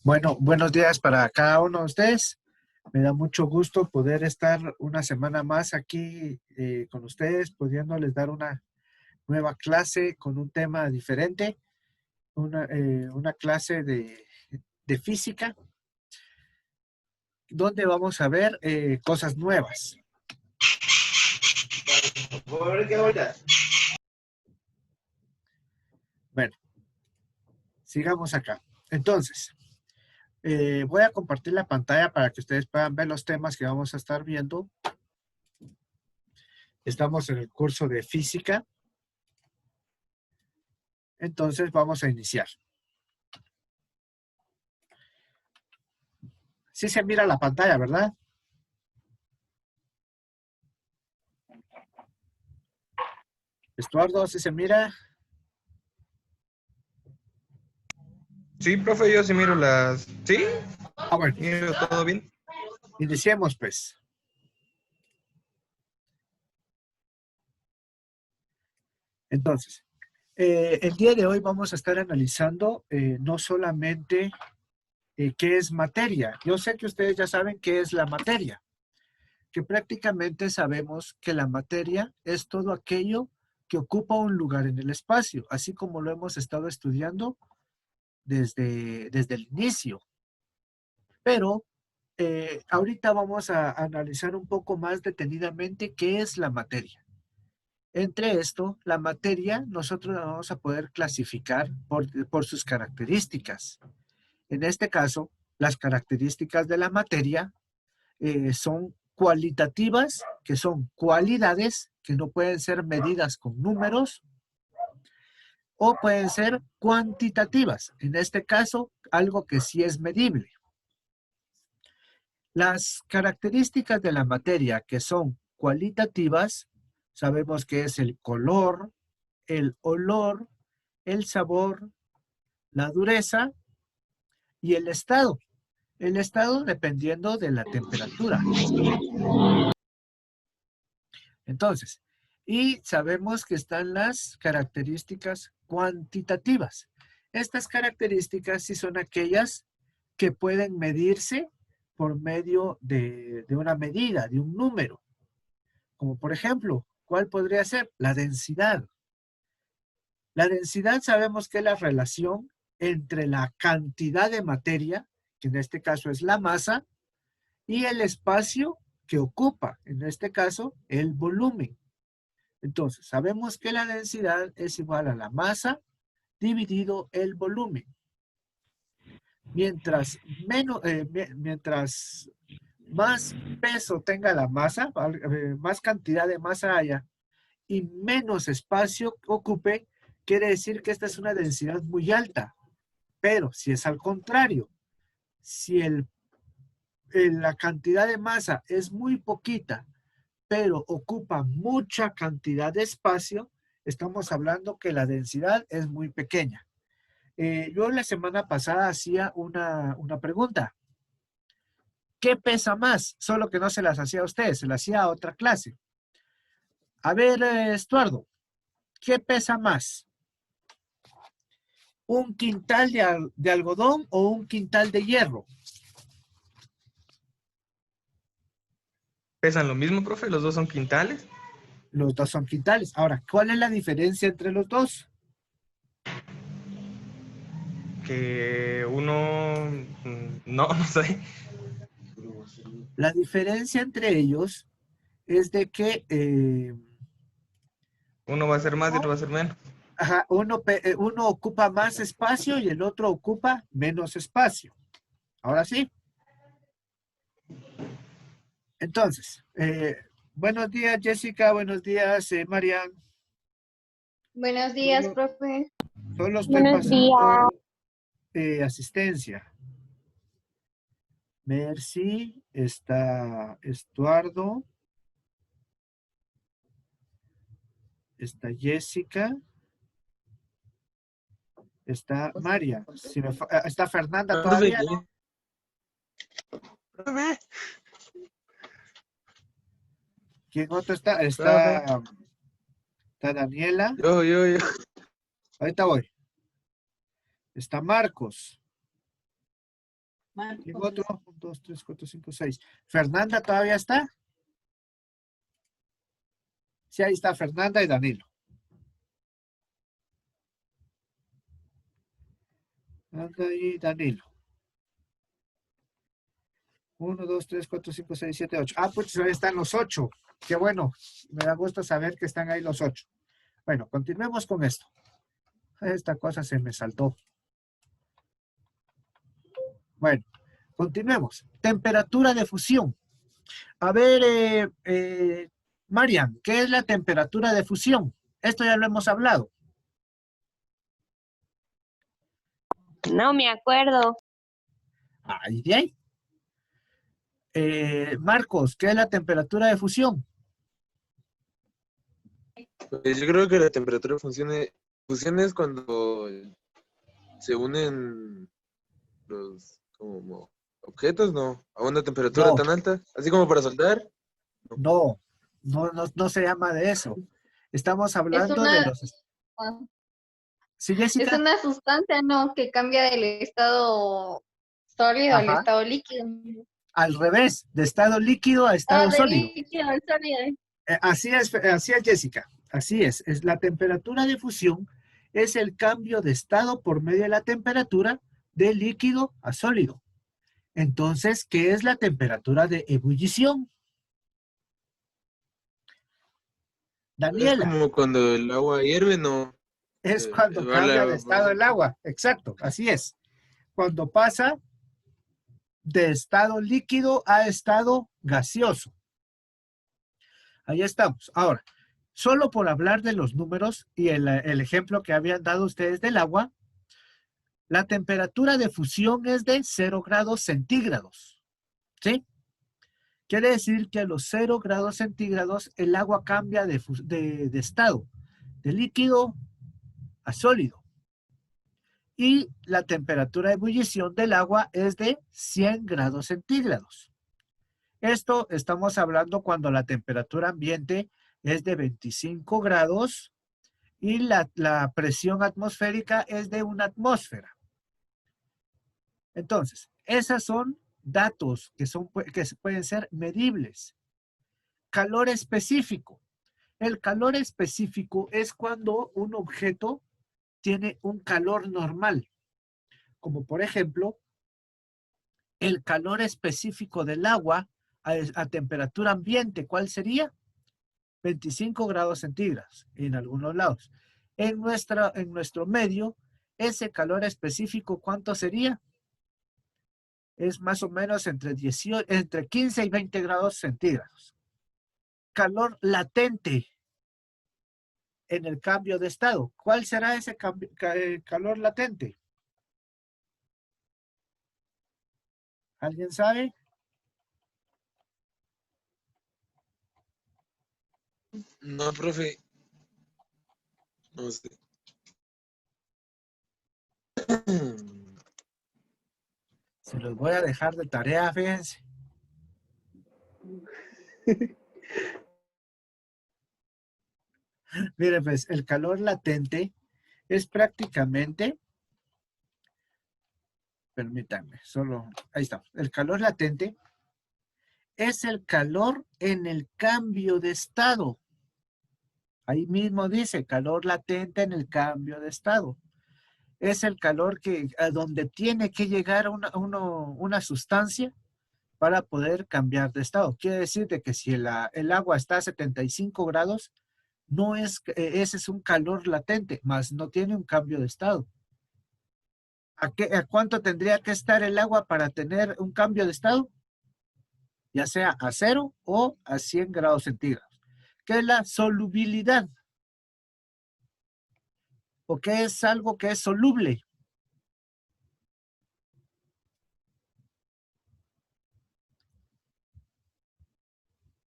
Bueno, buenos días para cada uno de ustedes. Me da mucho gusto poder estar una semana más aquí con ustedes, pudiéndoles dar una nueva clase con un tema diferente, una clase de física, donde vamos a ver cosas nuevas. Bueno, sigamos acá. Entonces, voy a compartir la pantalla para que ustedes puedan ver los temas que vamos a estar viendo. Estamos en el curso de física. Entonces, vamos a iniciar. Sí se mira la pantalla, ¿verdad? Estuardo, ¿sí se mira? Sí, profe, yo sí miro las... ¿Sí? Bueno, Miro todo bien. iniciemos pues. Entonces, el día de hoy vamos a estar analizando no solamente qué es materia. Yo sé que ustedes ya saben qué es la materia, que prácticamente sabemos que la materia es todo aquello que ocupa un lugar en el espacio, así como lo hemos estado estudiando desde el inicio. Pero ahorita vamos a analizar un poco más detenidamente qué es la materia. Entre esto, la materia nosotros la vamos a poder clasificar por sus características. En este caso, las características de la materia son cualitativas, que son cualidades que no pueden ser medidas con números, o pueden ser cuantitativas. En este caso, algo que sí es medible. Las características de la materia que son cualitativas, sabemos que es el color, el olor, el sabor, la dureza y el estado. El estado dependiendo de la temperatura. Entonces, y sabemos que están las características cuantitativas. Estas características sí son aquellas que pueden medirse por medio de una medida, de un número. Como por ejemplo, ¿cuál podría ser? La densidad. La densidad sabemos que es la relación entre la cantidad de materia, que en este caso es la masa, y el espacio que ocupa, en este caso, el volumen. Entonces, sabemos que la densidad es igual a la masa dividido el volumen. Mientras más peso tenga la masa, más cantidad de masa haya, y menos espacio ocupe, quiere decir que esta es una densidad muy alta. Pero si es al contrario, si la cantidad de masa es muy poquita, pero ocupa mucha cantidad de espacio, estamos hablando que la densidad es muy pequeña. Yo la semana pasada hacía una pregunta. ¿Qué pesa más? Solo que no se las hacía a ustedes, se las hacía a otra clase. A ver, Estuardo, ¿qué pesa más? ¿Un quintal de algodón o un quintal de hierro? ¿Pesan lo mismo, profe? ¿Los dos son quintales? Los dos son quintales. Ahora, ¿cuál es la diferencia entre los dos? Que uno... No, no sé. La diferencia entre ellos es de que Uno va a ser más y otro va a ser menos. ajá, uno ocupa más espacio y el otro ocupa menos espacio. Ahora sí. Entonces, buenos días, Jessica. Buenos días, Marian. Buenos días, Solo, profe. solo estoy Buenos días. pasando asistencia. Mercy, está Estuardo, está Jessica, está María. ¿Está Fernanda Profe, todavía? ¿qué? Profe, ¿Quién otro está? profe. Está Daniela. Yo. Ahorita voy. Está Marcos. ¿Quién otro? 1, 2, 3, 4, 5, 6. ¿Fernanda todavía está? Sí, ahí está Fernanda y Danilo. Fernanda y Danilo. 1, 2, 3, 4, 5, 6, 7, 8. Ah, pues ahí están los 8. Qué bueno. Me da gusto saber que están ahí los 8. Bueno, continuemos con esto. Esta cosa se me saltó. Bueno, continuemos. Temperatura de fusión. A ver, Marian, ¿qué es la temperatura de fusión? Esto ya lo hemos hablado. No me acuerdo. Ahí de ahí. Marcos, ¿qué es la temperatura de fusión? Pues yo creo que la temperatura de fusión es cuando se unen los como objetos, ¿no? A una temperatura No. tan alta, así como para soldar. No se llama de eso. Estamos Es hablando de los... ¿Sí, es Jessica? una sustancia, ¿no? Que cambia del estado sólido al Ajá. estado líquido. Al revés, de estado líquido a Ah, estado de sólido. líquido al sólido. Así es, Jessica. Así es. La temperatura de fusión es el cambio de estado por medio de la temperatura de líquido a sólido. Entonces, ¿qué es la temperatura de ebullición? Es Daniela, como cuando el agua hierve, ¿no? es cuando Va cambia de la- estado el agua. Exacto, así es. Cuando pasa de estado líquido a estado gaseoso. Ahí estamos. Ahora, solo por hablar de los números y el ejemplo que habían dado ustedes del agua, la temperatura de fusión es de 0 grados centígrados. ¿Sí? Quiere decir que a los 0 grados centígrados el agua cambia de estado, de líquido a sólido. Y la temperatura de ebullición del agua es de 100 grados centígrados. Esto estamos hablando cuando la temperatura ambiente es de 25 grados y la presión atmosférica es de una atmósfera. Entonces, esos son datos que pueden ser medibles. Calor específico. El calor específico es cuando un objeto tiene un calor normal, como por ejemplo, el calor específico del agua a temperatura ambiente. ¿Cuál sería? 25 grados centígrados en algunos lados. En nuestro medio, ese calor específico, ¿cuánto sería? Es más o menos entre 15 y 20 grados centígrados. Calor latente en el cambio de estado. ¿Cuál será ese calor latente? ¿Alguien sabe? No, profe. No sé. Se los voy a dejar de tarea, fíjense. Miren, pues el calor latente es prácticamente, permítanme, ahí está. El calor latente es el calor en el cambio de estado. Ahí mismo dice calor latente en el cambio de estado. Es el calor a donde tiene que llegar una sustancia para poder cambiar de estado. Quiere decir de que si el agua está a 75 grados, no es, ese es un calor latente, más no tiene un cambio de estado. ¿A cuánto tendría que estar el agua para tener un cambio de estado? Ya sea a 0 o a 100 grados centígrados. ¿Qué es la solubilidad? ¿O qué es algo que es soluble?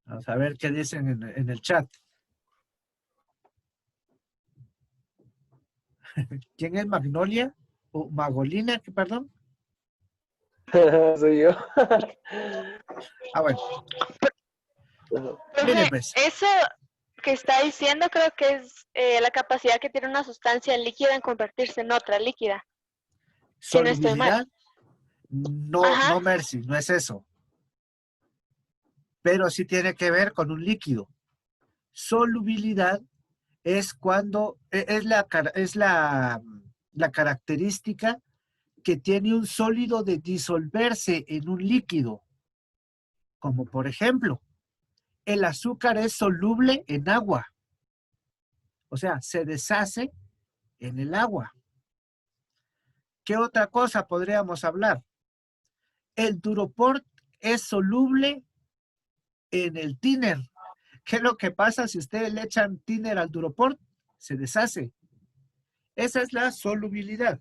Vamos a ver qué dicen en el chat. ¿Quién es Magnolia? ¿O Magolina? Perdón. Soy yo. Bueno. Profe, Mire, pues. eso que está diciendo creo que es la capacidad que tiene una sustancia líquida en convertirse en otra líquida. Si no estoy mal. Solubilidad. No, Ajá. no, Mercy, no es eso. Pero sí tiene que ver con un líquido. Solubilidad es cuando, la característica que tiene un sólido de disolverse en un líquido. Como por ejemplo, el azúcar es soluble en agua. O sea, se deshace en el agua. ¿Qué otra cosa podríamos hablar? El Duroport es soluble en el thinner. ¿Qué es lo que pasa si ustedes le echan thinner al Duroport? Se deshace. Esa es la solubilidad.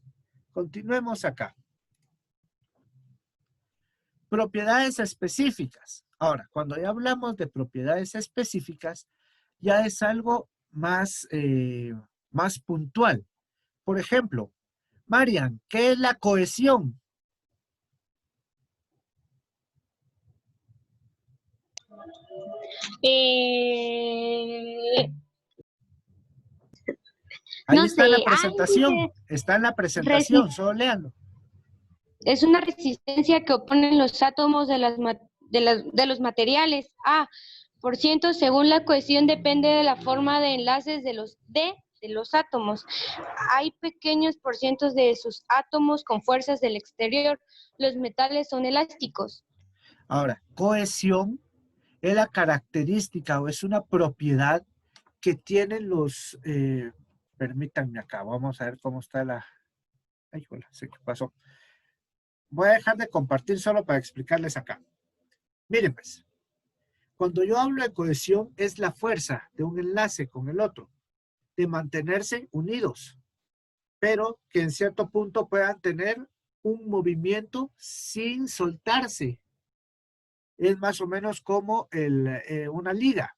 Continuemos acá. Propiedades específicas. Ahora, cuando ya hablamos de propiedades específicas, ya es algo más, más puntual. Por ejemplo, Marian, ¿qué es la cohesión? Ahí No está en la sé, presentación. dice Está en la presentación, solo léanlo. es una resistencia que oponen los átomos de los materiales. Por ciento, según la cohesión depende de la forma de enlaces de los átomos. Hay pequeños porcientos de sus átomos con fuerzas del exterior. Los metales son elásticos. Ahora, cohesión es la característica o es una propiedad que tienen los... permítanme acá, vamos a ver cómo está la... Ay, hola, sé qué pasó. Voy a dejar de compartir solo para explicarles acá. Miren pues, cuando yo hablo de cohesión es la fuerza de un enlace con el otro, de mantenerse unidos, pero que en cierto punto puedan tener un movimiento sin soltarse. Es más o menos como una liga.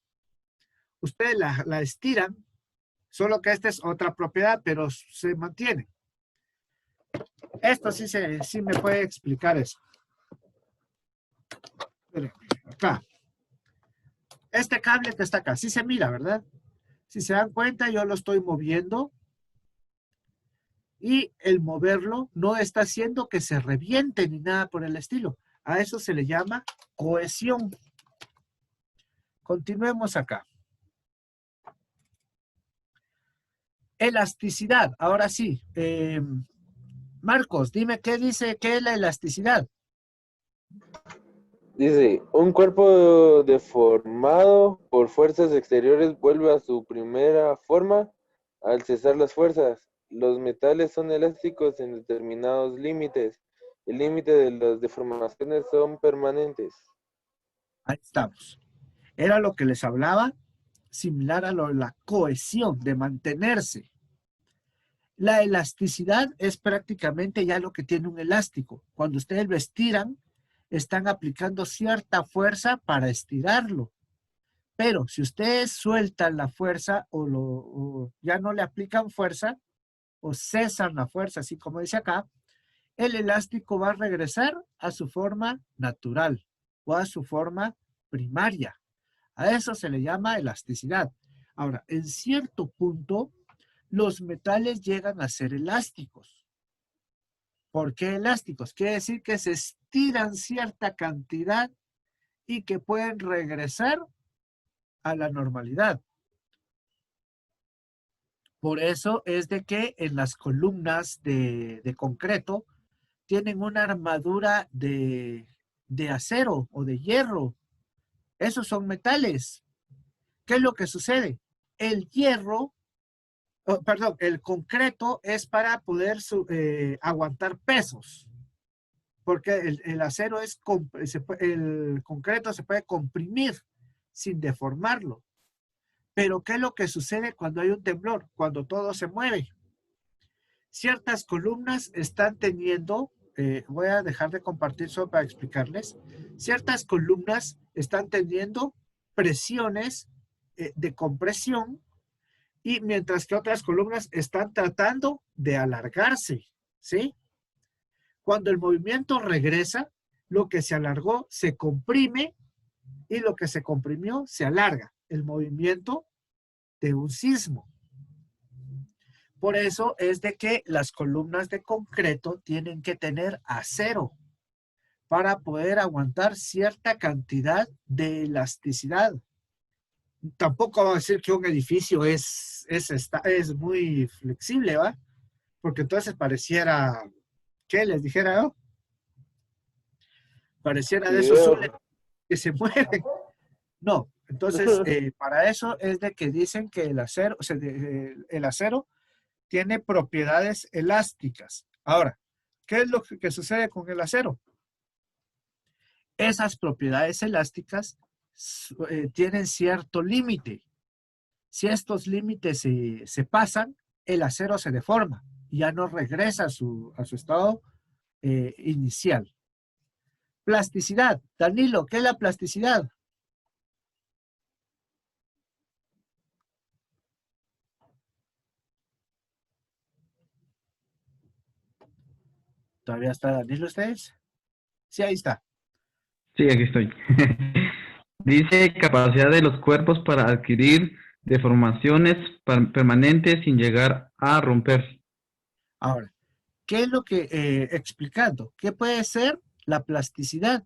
Ustedes la estiran, solo que esta es otra propiedad, pero se mantiene. Esto sí me puede explicar eso. Espérenme, acá. Este cable que está acá, sí se mira, ¿verdad? Si se dan cuenta, yo lo estoy moviendo y el moverlo no está haciendo que se reviente ni nada por el estilo. A eso se le llama cohesión. Continuemos acá. Elasticidad. Ahora sí. Marcos, dime qué dice, qué es la elasticidad. Dice, un cuerpo deformado por fuerzas exteriores vuelve a su primera forma al cesar las fuerzas. Los metales son elásticos en determinados límites. El límite de las deformaciones son permanentes. Ahí estamos. Era lo que les hablaba, similar a la cohesión, de mantenerse. La elasticidad es prácticamente ya lo que tiene un elástico. Cuando ustedes lo estiran, están aplicando cierta fuerza para estirarlo. Pero si ustedes sueltan la fuerza o ya no le aplican fuerza o cesan la fuerza, así como dice acá, el elástico va a regresar a su forma natural o a su forma primaria. A eso se le llama elasticidad. Ahora, en cierto punto, los metales llegan a ser elásticos. ¿Por qué elásticos? Quiere decir que se estiran cierta cantidad y que pueden regresar a la normalidad. Por eso es de que en las columnas de concreto tienen una armadura de acero o de hierro. Esos son metales. ¿Qué es lo que sucede? El hierro, el concreto es para poder aguantar pesos, porque el acero el concreto se puede comprimir sin deformarlo. Pero ¿qué es lo que sucede cuando hay un temblor? Cuando todo se mueve. Ciertas columnas están teniendo, voy a dejar de compartir solo para explicarles, ciertas columnas están teniendo presiones de compresión y mientras que otras columnas están tratando de alargarse, ¿sí? Cuando el movimiento regresa, lo que se alargó se comprime y lo que se comprimió se alarga. El movimiento de un sismo. Por eso es de que las columnas de concreto tienen que tener acero. para poder aguantar cierta cantidad de elasticidad. Tampoco vamos a decir que un edificio es muy flexible, ¿va? Porque entonces pareciera, ¿qué les dijera yo? Pareciera de esos Video. soles que se mueven. No, entonces para eso es de que dicen que el acero, o sea, el acero tiene propiedades elásticas. Ahora, ¿qué es lo que sucede con el acero? Esas propiedades elásticas tienen cierto límite. Si estos límites se pasan, el acero se deforma y ya no regresa a su estado inicial. Plasticidad. Danilo, ¿qué es la plasticidad? ¿Todavía está Danilo ustedes? Sí, ahí está. Sí, aquí estoy. Dice capacidad de los cuerpos para adquirir deformaciones permanentes sin llegar a romper. Ahora, ¿qué es lo que, explicando, qué puede ser la plasticidad?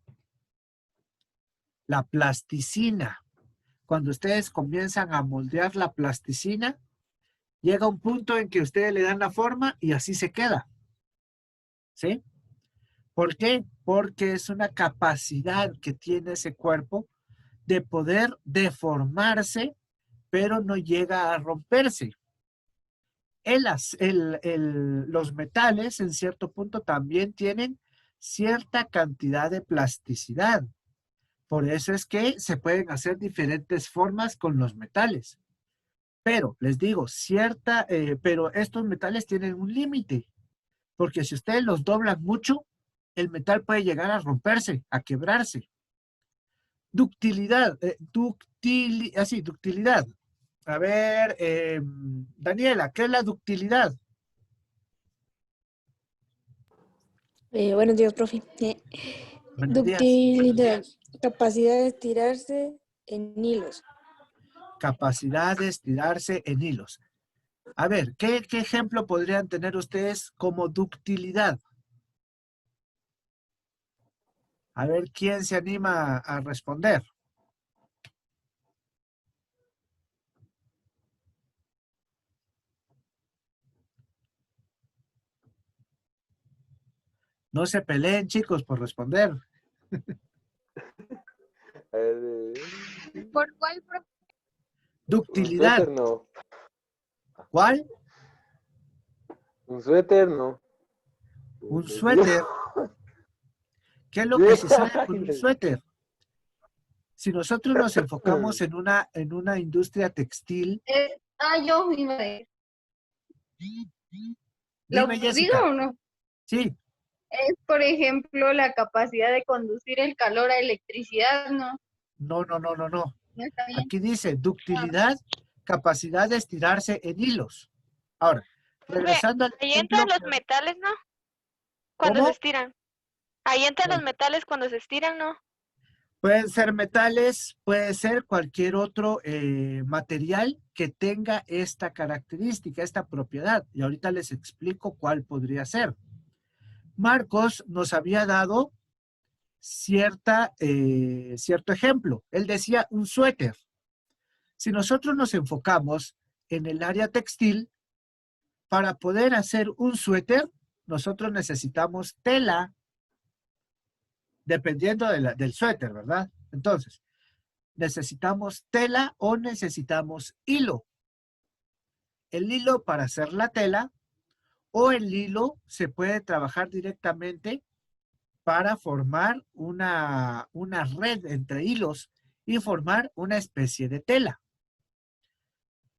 La plasticina. Cuando ustedes comienzan a moldear la plasticina, llega un punto en que ustedes le dan la forma y así se queda. ¿Sí? ¿Por qué? Porque es una capacidad que tiene ese cuerpo de poder deformarse, pero no llega a romperse. Los metales, en cierto punto, también tienen cierta cantidad de plasticidad. Por eso es que se pueden hacer diferentes formas con los metales. Pero, les digo, pero estos metales tienen un límite. Porque si ustedes los doblan mucho, el metal puede llegar a romperse, a quebrarse. Ductilidad, ductilidad. A ver, Daniela, ¿qué es la ductilidad? Buenos días, profe. Buenos días. Ductilidad, capacidad de estirarse en hilos. Capacidad de estirarse en hilos. A ver, ¿qué ejemplo podrían tener ustedes como ductilidad? A ver, ¿quién se anima a responder? No se peleen, chicos, por responder. A ver, ¿Por cuál, profe? un Ductilidad. suéter no. ¿Cuál? Un suéter no. Un suéter. ¿Qué es lo que sucede con un suéter? Si nosotros nos enfocamos en una industria textil, Yo iba a decir. ¿Lo dime, digo Jessica. o no? Sí, Es, por ejemplo, la capacidad de conducir el calor a electricidad, ¿no? no. No está bien. Aquí dice ductilidad, capacidad de estirarse en hilos. Ahora, regresando al Ahí ejemplo. entran los metales, ¿no? Cuando ¿Cómo? se estiran. Ahí entran los metales cuando se estiran, ¿no? Pueden ser metales, puede ser cualquier otro material que tenga esta característica, esta propiedad. Y ahorita les explico cuál podría ser. Marcos nos había dado cierto ejemplo. Él decía un suéter. Si nosotros nos enfocamos en el área textil, para poder hacer un suéter, nosotros necesitamos tela, dependiendo del suéter, ¿verdad? Entonces, necesitamos tela o necesitamos hilo. El hilo para hacer la tela o el hilo se puede trabajar directamente para formar una red entre hilos y formar una especie de tela.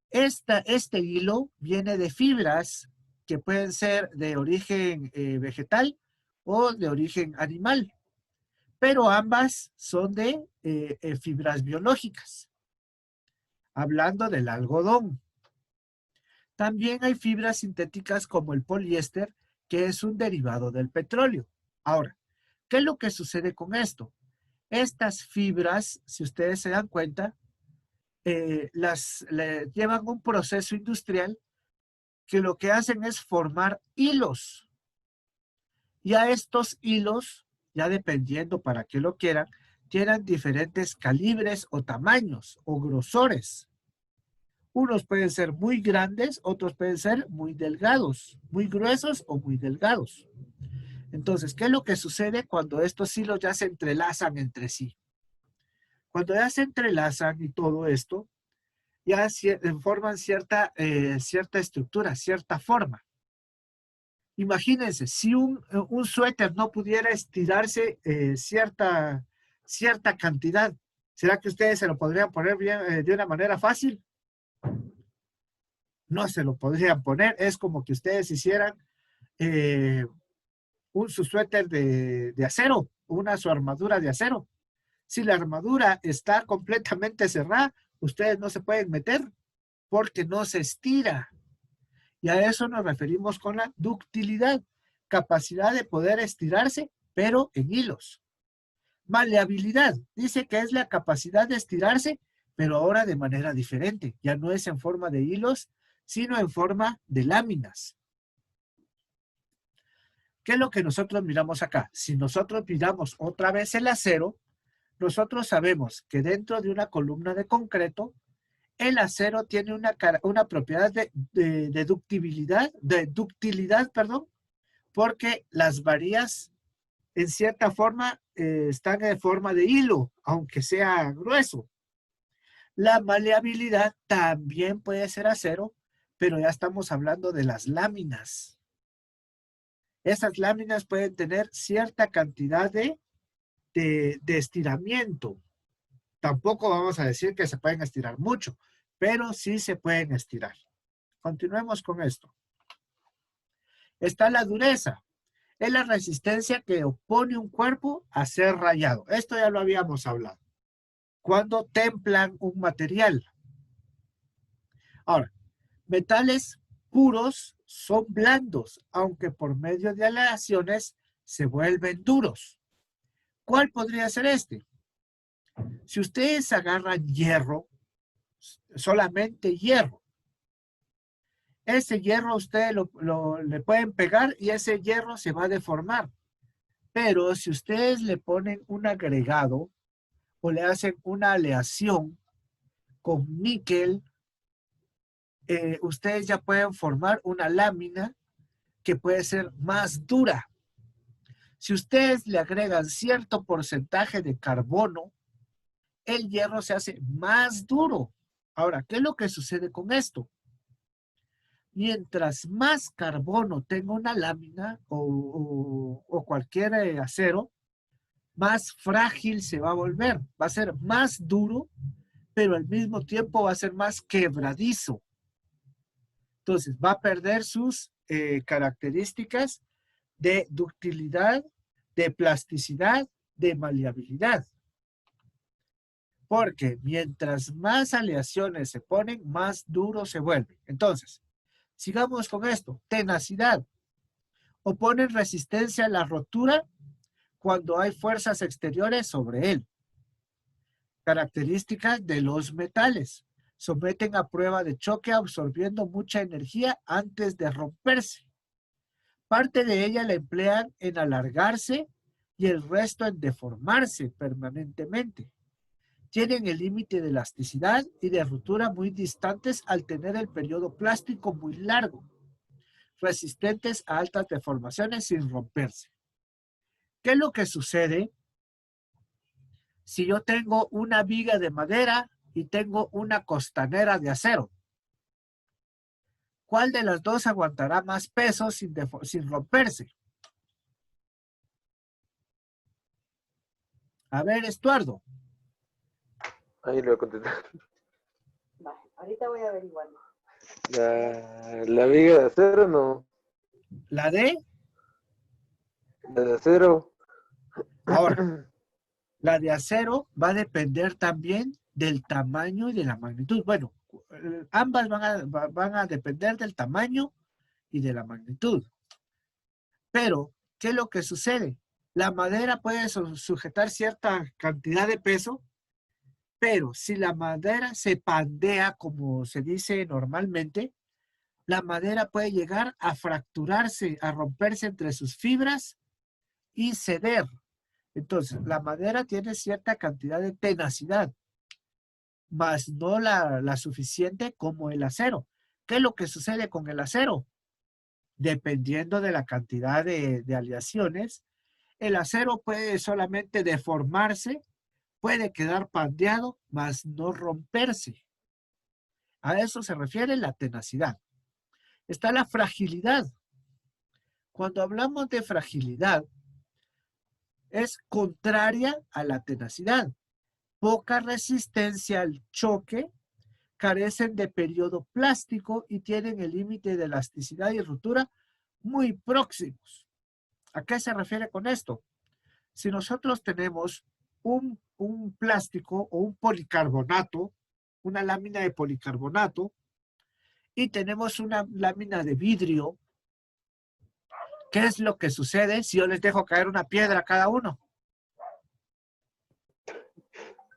Este hilo viene de fibras que pueden ser de origen vegetal o de origen animal, pero ambas son de fibras biológicas. Hablando del algodón. También hay fibras sintéticas como el poliéster, que es un derivado del petróleo. Ahora, ¿qué es lo que sucede con esto? Estas fibras, si ustedes se dan cuenta, llevan un proceso industrial que lo que hacen es formar hilos. Y a estos hilos ya dependiendo para qué lo quieran, tienen diferentes calibres o tamaños o grosores. Unos pueden ser muy grandes, otros pueden ser muy delgados, muy gruesos o muy delgados. Entonces, ¿qué es lo que sucede cuando estos hilos ya se entrelazan entre sí? Cuando ya se entrelazan y todo esto, ya forman cierta estructura, cierta forma. Imagínense, si un suéter no pudiera estirarse cierta cantidad, ¿será que ustedes se lo podrían poner bien, de una manera fácil? No se lo podrían poner. Es como que ustedes hicieran su suéter de acero, su armadura de acero. Si la armadura está completamente cerrada, ustedes no se pueden meter porque no se estira. Y a eso nos referimos con la ductilidad, capacidad de poder estirarse, pero en hilos. Maleabilidad, dice que es la capacidad de estirarse, pero ahora de manera diferente. Ya no es en forma de hilos, sino en forma de láminas. ¿Qué es lo que nosotros miramos acá? Si nosotros miramos otra vez el acero, nosotros sabemos que dentro de una columna de concreto, el acero tiene una propiedad de ductilidad, porque las varillas en cierta forma están en forma de hilo, aunque sea grueso. La maleabilidad también puede ser acero, pero ya estamos hablando de las láminas. Esas láminas pueden tener cierta cantidad de estiramiento. Tampoco vamos a decir que se pueden estirar mucho, pero sí se pueden estirar. Continuemos con esto. Está la dureza. Es la resistencia que opone un cuerpo a ser rayado. Esto ya lo habíamos hablado. Cuando templan un material. Ahora, metales puros son blandos, aunque por medio de aleaciones se vuelven duros. ¿Cuál podría ser este? Si ustedes agarran hierro, solamente hierro, ese hierro ustedes le pueden pegar y ese hierro se va a deformar. Pero si ustedes le ponen un agregado o le hacen una aleación con níquel, ustedes ya pueden formar una lámina que puede ser más dura. Si ustedes le agregan cierto porcentaje de carbono, el hierro se hace más duro. Ahora, ¿qué es lo que sucede con esto? Mientras más carbono tenga una lámina o cualquier acero, más frágil se va a volver. Va a ser más duro, pero al mismo tiempo va a ser más quebradizo. Entonces, va a perder sus características de ductilidad, de plasticidad, de maleabilidad. Porque mientras más aleaciones se ponen, más duro se vuelve. Entonces, sigamos con esto. Tenacidad. Oponen resistencia a la rotura cuando hay fuerzas exteriores sobre él. Características de los metales. Someten a prueba de choque absorbiendo mucha energía antes de romperse. Parte de ella la emplean en alargarse y el resto en deformarse permanentemente. Tienen el límite de elasticidad y de ruptura muy distantes al tener el periodo plástico muy largo. Resistentes a altas deformaciones sin romperse. ¿Qué es lo que sucede si yo tengo una viga de madera y tengo una costanera de acero? ¿Cuál de las dos aguantará más peso sin romperse? A ver, Estuardo. Ahí lo voy a contestar. Vale, ahorita voy a averiguarlo. La viga de acero, no. ¿La de? La de acero. Ahora, la de acero va a depender también del tamaño y de la magnitud. Bueno, ambas van a depender del tamaño y de la magnitud. Pero, ¿qué es lo que sucede? La madera puede sujetar cierta cantidad de peso, pero si la madera se pandea, como se dice normalmente, la madera puede llegar a fracturarse, a romperse entre sus fibras y ceder. Entonces, la madera tiene cierta cantidad de tenacidad, mas no la suficiente como el acero. ¿Qué es lo que sucede con el acero? Dependiendo de la cantidad de aleaciones, el acero puede solamente deformarse, puede quedar pandeado, mas no romperse. A eso se refiere la tenacidad. Está la fragilidad. Cuando hablamos de fragilidad, es contraria a la tenacidad. Poca resistencia al choque, carecen de periodo plástico y tienen el límite de elasticidad y ruptura muy próximos. ¿A qué se refiere con esto? Si nosotros tenemos un plástico o un policarbonato, una lámina de policarbonato, y tenemos una lámina de vidrio, ¿qué es lo que sucede si yo les dejo caer una piedra a cada uno?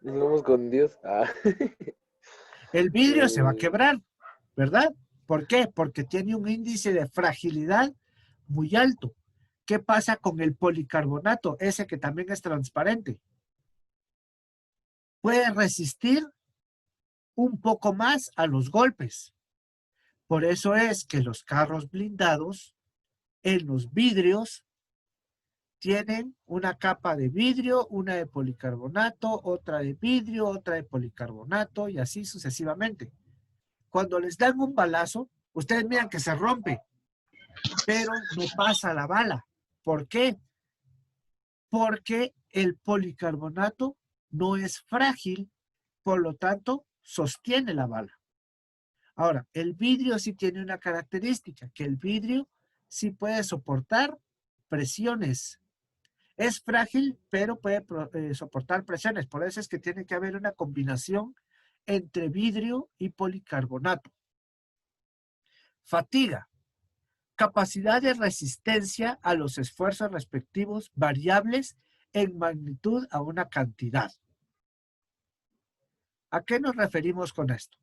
Nos vamos con Dios. El vidrio se va a quebrar, ¿verdad? ¿Por qué? Porque tiene un índice de fragilidad muy alto. ¿Qué pasa con el policarbonato? Ese que también es transparente. Puede resistir un poco más a los golpes. Por eso es que los carros blindados en los vidrios tienen una capa de vidrio, una de policarbonato, otra de vidrio, otra de policarbonato y así sucesivamente. Cuando les dan un balazo, ustedes miran que se rompe, pero no pasa la bala. ¿Por qué? Porque el policarbonato no es frágil, por lo tanto, sostiene la bala. Ahora, el vidrio sí tiene una característica, que el vidrio sí puede soportar presiones. Es frágil, pero puede soportar presiones. Por eso es que tiene que haber una combinación entre vidrio y policarbonato. Fatiga. Capacidad de resistencia a los esfuerzos respectivos variables en magnitud a una cantidad. ¿A qué nos referimos con esto?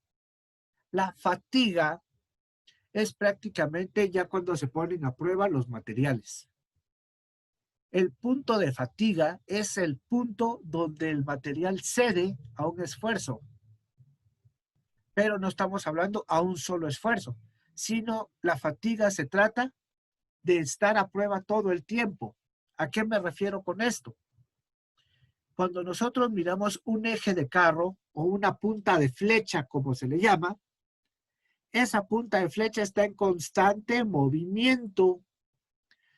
La fatiga es prácticamente ya cuando se ponen a prueba los materiales. El punto de fatiga es el punto donde el material cede a un esfuerzo. Pero no estamos hablando a un solo esfuerzo, sino la fatiga se trata de estar a prueba todo el tiempo. ¿A qué me refiero con esto? Cuando nosotros miramos un eje de carro o una punta de flecha, como se le llama, esa punta de flecha está en constante movimiento.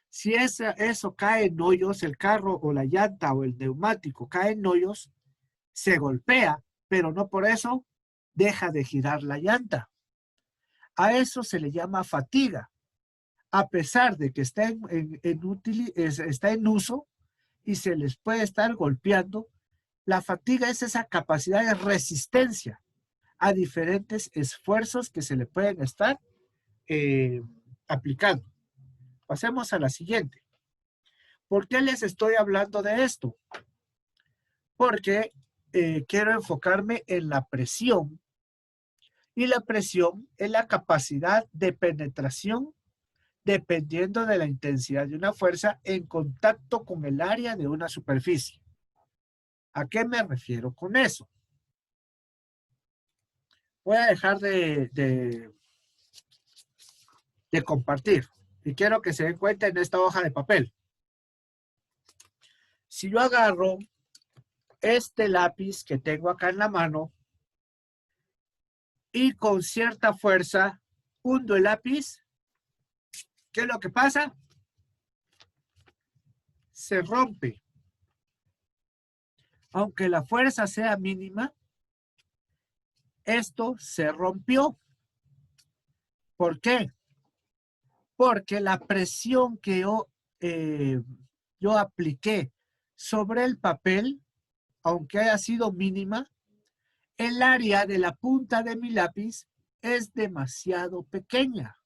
Si eso cae en hoyos, el carro o la llanta o el neumático cae en hoyos, se golpea, pero no por eso deja de girar la llanta. A eso se le llama fatiga. A pesar de que está en uso y se les puede estar golpeando, la fatiga es esa capacidad de resistencia a diferentes esfuerzos que se le pueden estar aplicando. Pasemos a la siguiente. ¿Por qué les estoy hablando de esto? Porque quiero enfocarme en la presión. Y la presión es la capacidad de penetración dependiendo de la intensidad de una fuerza en contacto con el área de una superficie. ¿A qué me refiero con eso? Voy a dejar de compartir y quiero que se den cuenta en esta hoja de papel. Si yo agarro este lápiz que tengo acá en la mano y con cierta fuerza hundo el lápiz, ¿qué es lo que pasa? Se rompe. Aunque la fuerza sea mínima, esto se rompió. ¿Por qué? Porque la presión que yo apliqué sobre el papel, aunque haya sido mínima, el área de la punta de mi lápiz es demasiado pequeña.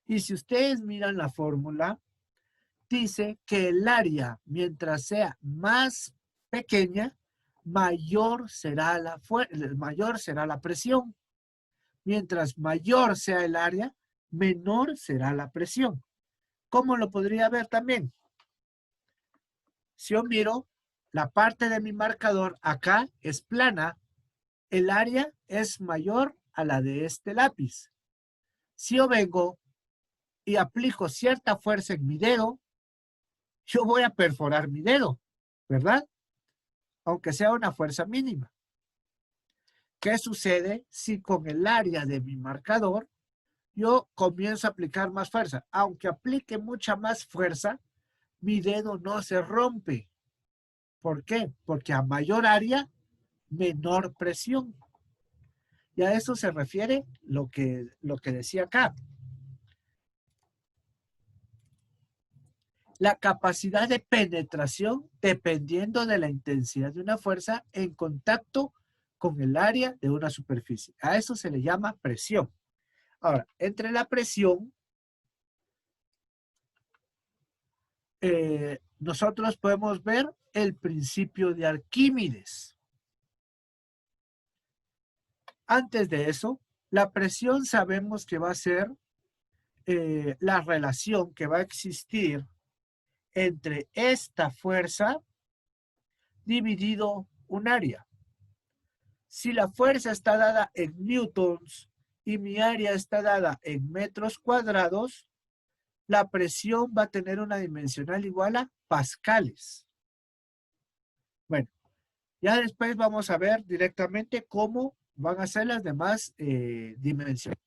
Y si ustedes miran la fórmula, dice que el área, mientras sea más pequeña, mayor será la presión. Mientras mayor sea el área, menor será la presión. ¿Cómo lo podría ver también? Si yo miro, la parte de mi marcador acá es plana, el área es mayor a la de este lápiz. Si yo vengo y aplico cierta fuerza en mi dedo, yo voy a perforar mi dedo, ¿verdad? Aunque sea una fuerza mínima. ¿Qué sucede si con el área de mi marcador yo comienzo a aplicar más fuerza? Aunque aplique mucha más fuerza, mi dedo no se rompe. ¿Por qué? Porque a mayor área, menor presión. Y a eso se refiere lo que decía acá. La capacidad de penetración dependiendo de la intensidad de una fuerza en contacto con el área de una superficie. A eso se le llama presión. Ahora, entre la presión, nosotros podemos ver el principio de Arquímedes. Antes de eso, la presión sabemos que va a ser la relación que va a existir entre esta fuerza dividido un área. Si la fuerza está dada en newtons y mi área está dada en metros cuadrados, la presión va a tener una dimensional igual a pascales. Bueno, ya después vamos a ver directamente cómo van a ser las demás dimensiones.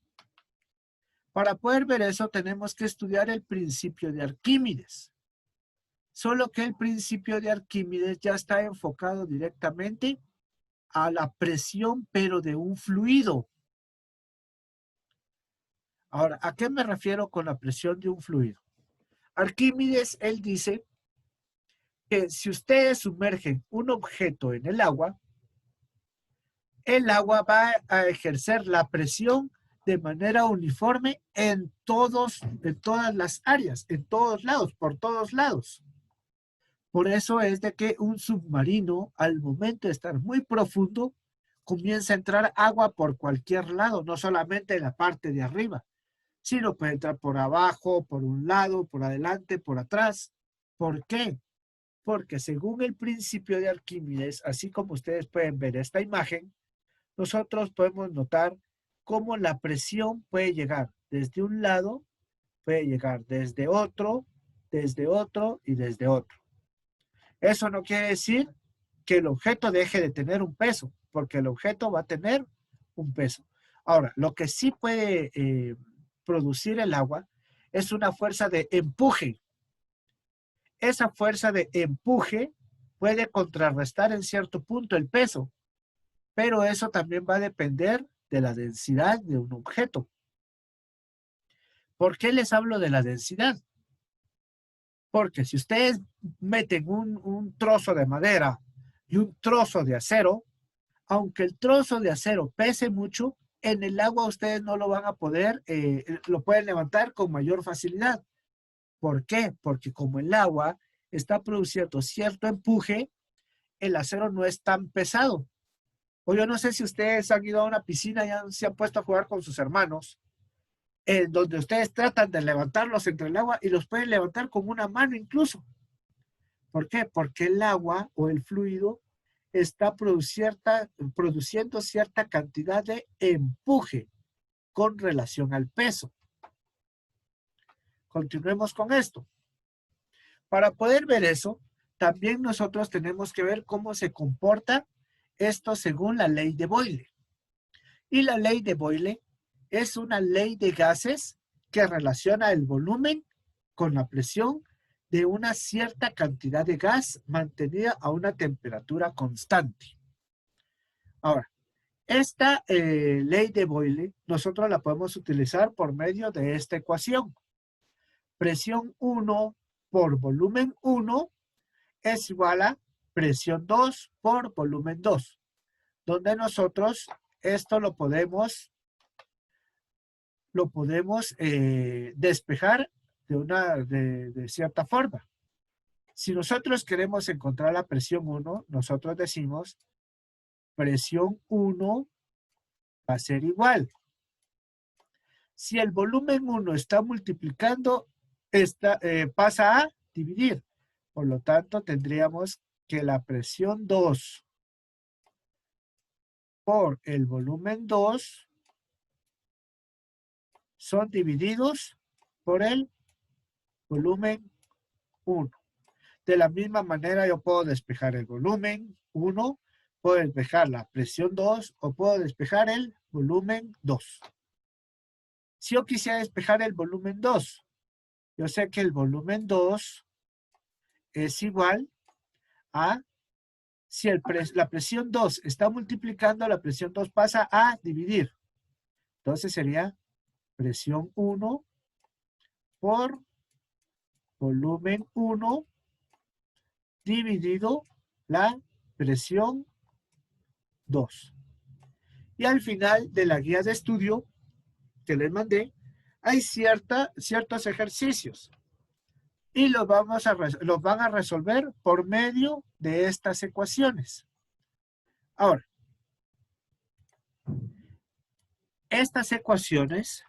Para poder ver eso tenemos que estudiar el principio de Arquímedes. Solo que el principio de Arquímedes ya está enfocado directamente a la presión, pero de un fluido. Ahora, ¿a qué me refiero con la presión de un fluido? Arquímedes, él dice que si ustedes sumergen un objeto en el agua va a ejercer la presión de manera uniforme en todas las áreas, en todos lados, por todos lados. Por eso es de que un submarino, al momento de estar muy profundo, comienza a entrar agua por cualquier lado, no solamente en la parte de arriba, sino puede entrar por abajo, por un lado, por adelante, por atrás. ¿Por qué? Porque según el principio de Arquímedes, así como ustedes pueden ver esta imagen, nosotros podemos notar cómo la presión puede llegar desde un lado, puede llegar desde otro y desde otro. Eso no quiere decir que el objeto deje de tener un peso, porque el objeto va a tener un peso. Ahora, lo que sí puede producir el agua es una fuerza de empuje. Esa fuerza de empuje puede contrarrestar en cierto punto el peso, pero eso también va a depender de la densidad de un objeto. ¿Por qué les hablo de la densidad? Porque si ustedes meten un trozo de madera y un trozo de acero, aunque el trozo de acero pese mucho, en el agua ustedes no lo van a poder, lo pueden levantar con mayor facilidad. ¿Por qué? Porque como el agua está produciendo cierto empuje, el acero no es tan pesado. O yo no sé si ustedes han ido a una piscina y se han puesto a jugar con sus hermanos, donde ustedes tratan de levantarlos entre el agua y los pueden levantar con una mano incluso. ¿Por qué? Porque el agua o el fluido está produciendo cierta cantidad de empuje con relación al peso. Continuemos con esto. Para poder ver eso, también nosotros tenemos que ver cómo se comporta esto según la ley de Boyle. Y la ley de Boyle es una ley de gases que relaciona el volumen con la presión de una cierta cantidad de gas mantenida a una temperatura constante. Ahora, esta ley de Boyle nosotros la podemos utilizar por medio de esta ecuación. Presión 1 por volumen 1 es igual a presión 2 por volumen 2, donde nosotros esto lo podemos despejar de cierta forma. Si nosotros queremos encontrar la presión 1, nosotros decimos presión 1 va a ser igual. Si el volumen 1 está multiplicando, pasa a dividir. Por lo tanto, tendríamos que la presión 2 por el volumen 2 son divididos por el volumen 1. De la misma manera yo puedo despejar el volumen 1, puedo despejar la presión 2 o puedo despejar el volumen 2. Si yo quisiera despejar el volumen 2, yo sé que el volumen 2 es igual a, si la presión 2 está multiplicando, la presión 2 pasa a dividir. Entonces sería presión 1 por volumen 1 dividido la presión 2. Y al final de la guía de estudio que les mandé, hay ciertos ejercicios. Y los van a resolver por medio de estas ecuaciones. Ahora, estas ecuaciones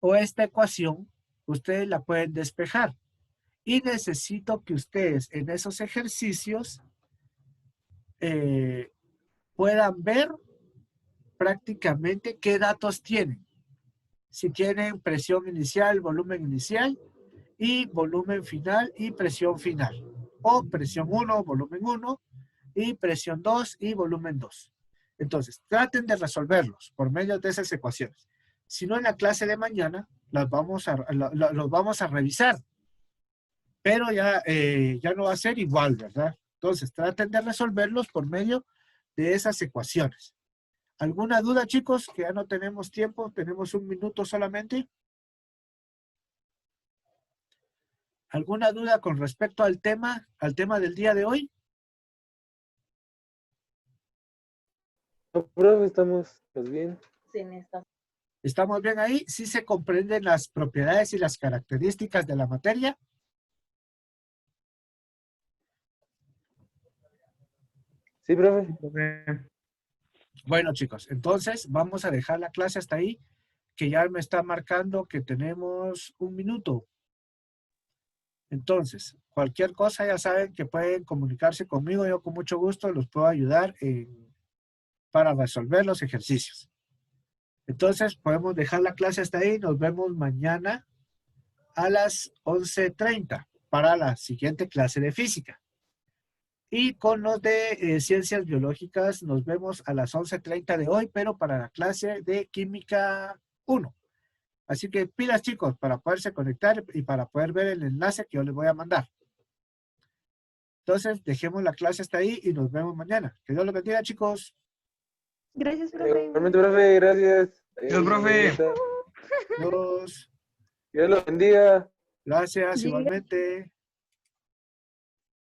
o esta ecuación, ustedes la pueden despejar. Y necesito que ustedes en esos ejercicios puedan ver prácticamente qué datos tienen. Si tienen presión inicial, volumen inicial y volumen final y presión final. O presión 1, volumen 1 y presión 2 y volumen 2. Entonces, traten de resolverlos por medio de esas ecuaciones. Si no, en la clase de mañana los vamos a revisar. Pero ya no va a ser igual, ¿verdad? Entonces, traten de resolverlos por medio de esas ecuaciones. ¿Alguna duda, chicos? Que ya no tenemos tiempo, tenemos 1 minuto solamente. ¿Alguna duda con respecto al tema del día de hoy? No, profe, estamos bien. Sin esta. ¿Estamos bien ahí? ¿Sí se comprenden las propiedades y las características de la materia? Sí, profe. Bueno, chicos, entonces vamos a dejar la clase hasta ahí, que ya me está marcando que tenemos 1 minuto. Entonces, cualquier cosa ya saben que pueden comunicarse conmigo. Yo con mucho gusto los puedo ayudar para resolver los ejercicios. Entonces, podemos dejar la clase hasta ahí. Nos vemos mañana a las 11:30 para la siguiente clase de física. Y con los de ciencias biológicas nos vemos a las 11:30 de hoy, pero para la clase de química 1. Así que pilas, chicos, para poderse conectar y para poder ver el enlace que yo les voy a mandar. Entonces, dejemos la clase hasta ahí y nos vemos mañana. Que Dios los bendiga, chicos. Gracias, profe. Igualmente, profe, gracias. Dios, profe. Dios. Dios los bendiga. Gracias, Sí. igualmente.